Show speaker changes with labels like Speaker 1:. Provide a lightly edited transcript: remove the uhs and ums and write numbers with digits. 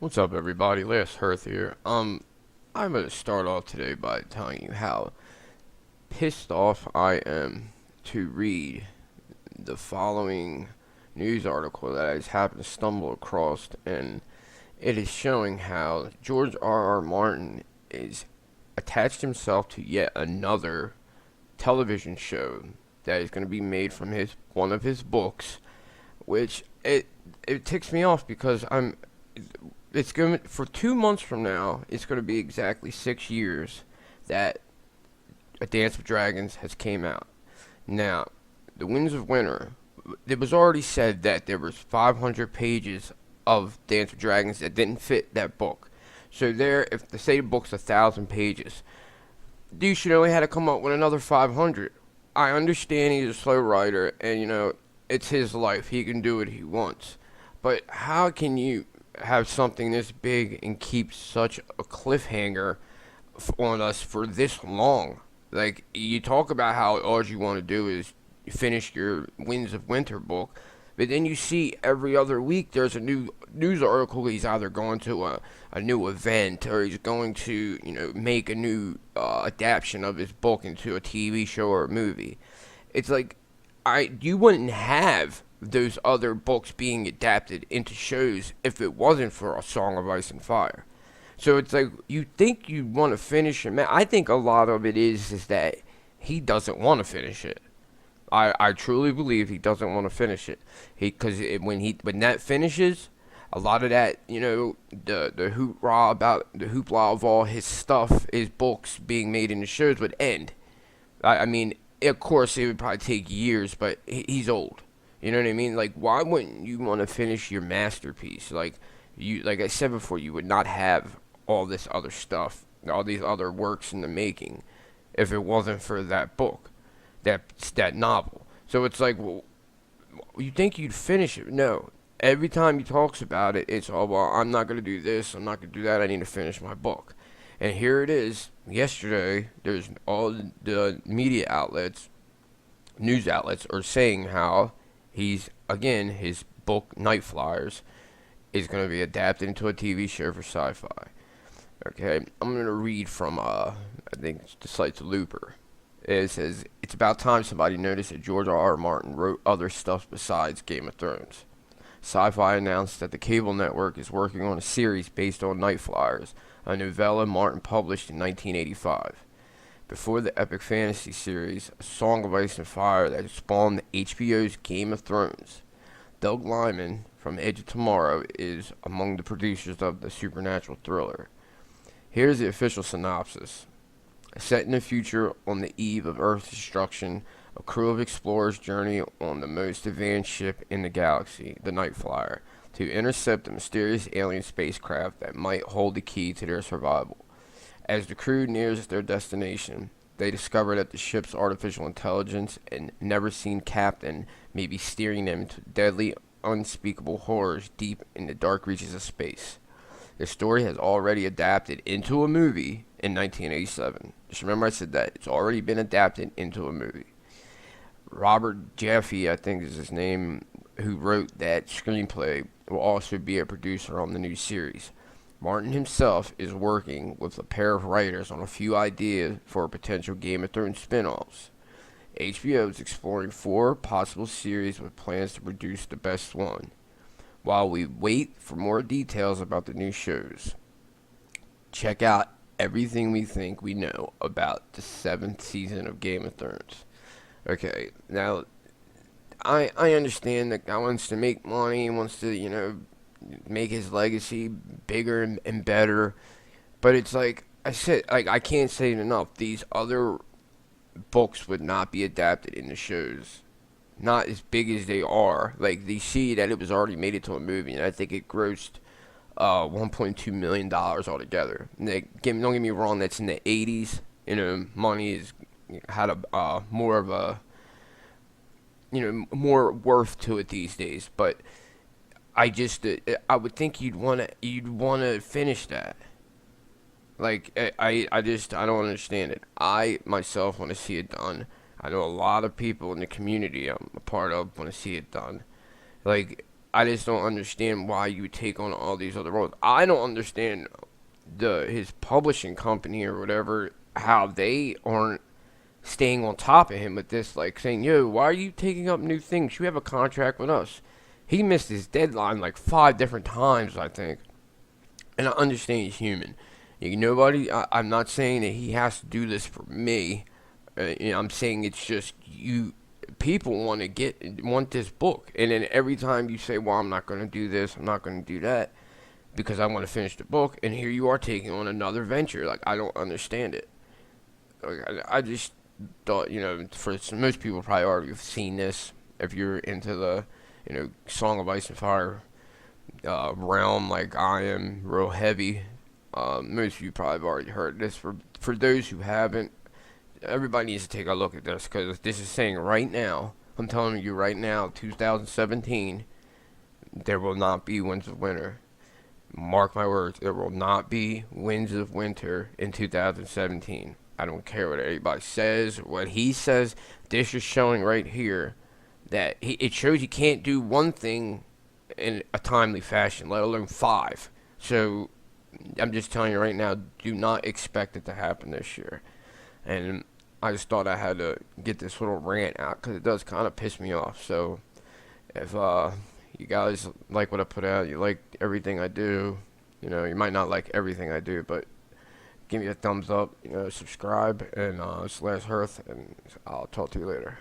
Speaker 1: What's up, everybody? Last Hearth here. I'm gonna start off today by telling you how pissed off I am to read the following news article that I just happened to stumble across, and it is showing how George R. R. Martin is attached himself to yet another television show that is going to be made from his one of his books, which it ticks me off because it's going for 2 months from now. It's going to be exactly 6 years that A Dance with Dragons has came out. Now, The Winds of Winter. It was already said that there was 500 pages of Dance with Dragons that didn't fit that book. So there, if the say the book's 1,000 pages, you should only had to come up with another 500. I understand he's a slow writer, and it's his life. He can do what he wants. But how can you have something this big and keep such a cliffhanger on us for this long? Like, you talk about how all you want to do is finish your Winds of Winter book, but then you see every other week there's a new news article. He's either going to a new event, or he's going to, make a new adaptation of his book into a TV show or a movie. It's like, you wouldn't have those other books being adapted into shows if it wasn't for A Song of Ice and Fire. So it's like, you think you want to finish it. I think a lot of it is that he doesn't want to finish it. I truly believe he doesn't want to finish it. Because when that finishes, a lot of that, the hoopla of all his stuff, his books being made into shows would end. I mean, of course, it would probably take years, but he's old. You know what I mean? Like, why wouldn't you want to finish your masterpiece? Like I said before, you would not have all this other stuff, all these other works in the making, if it wasn't for that book, that novel. So it's like, well, you think you'd finish it? No. Every time he talks about it, it's, oh, well, I'm not going to do this, I'm not going to do that, I need to finish my book. And here it is. Yesterday, there's all the media outlets, news outlets, are saying how his book, Nightflyers, is going to be adapted into a TV show for SyFy. Okay, I'm going to read from, I think the site's Looper. It says, it's about time somebody noticed that George R. R. Martin wrote other stuff besides Game of Thrones. SyFy announced that the cable network is working on a series based on Nightflyers, a novella Martin published in 1985. Before the epic fantasy series, A Song of Ice and Fire, that spawned HBO's Game of Thrones. Doug Liman from Edge of Tomorrow is among the producers of the supernatural thriller. Here's the official synopsis. Set in the future, on the eve of Earth's destruction, a crew of explorers journey on the most advanced ship in the galaxy, the Nightflyer, to intercept a mysterious alien spacecraft that might hold the key to their survival. As the crew nears their destination, they discover that the ship's artificial intelligence and never-seen captain may be steering them to deadly, unspeakable horrors deep in the dark reaches of space. The story has already adapted into a movie in 1987. Just remember I said that. It's already been adapted into a movie. Robert Jaffe, I think is his name, who wrote that screenplay, will also be a producer on the new series. Martin himself is working with a pair of writers on a few ideas for potential Game of Thrones spin-offs. HBO is exploring 4 possible series with plans to produce the best one, while we wait for more details about the new shows. Check out everything we think we know about the 7th season of Game of Thrones. Okay, now, I understand that guy wants to make money, wants to, make his legacy bigger and better, but it's like I said, I can't say it enough. These other books would not be adapted into shows, not as big as they are. Like, they see that it was already made into a movie, and I think it grossed $1.2 million altogether. Don't get me wrong, that's in the 80s. Money is had a more of a more worth to it these days. But I would think you'd wanna finish that. Like, I don't understand it. I myself want to see it done. I know a lot of people in the community I'm a part of want to see it done. Like, I just don't understand why you would take on all these other roles. I don't understand his publishing company or whatever, how they aren't staying on top of him with this, like saying, "Yo, why are you taking up new things? You have a contract with us." He missed his deadline like 5 different times, I think. And I understand he's human. I'm not saying that he has to do this for me. I'm saying it's just you. People want this book, and then every time you say, "Well, I'm not going to do this. I'm not going to do that," because I want to finish the book, and here you are taking on another venture. Like, I don't understand it. Like, I just thought, for most people probably already have seen this. If you're into the, Song of Ice and Fire realm, like I am, real heavy. Most of you probably have already heard this. For those who haven't, everybody needs to take a look at this, because this is saying right now. I'm telling you right now, 2017, there will not be Winds of Winter. Mark my words, there will not be Winds of Winter in 2017. I don't care what anybody says, what he says. This is showing right here that it shows you can't do one thing in a timely fashion, let alone 5. So I'm just telling you right now, do not expect it to happen this year. And I just thought I had to get this little rant out, because it does kind of piss me off. So if you guys like what I put out, you like everything I do, you might not like everything I do, but give me a thumbs up, subscribe, and slash Hearth, and I'll talk to you later.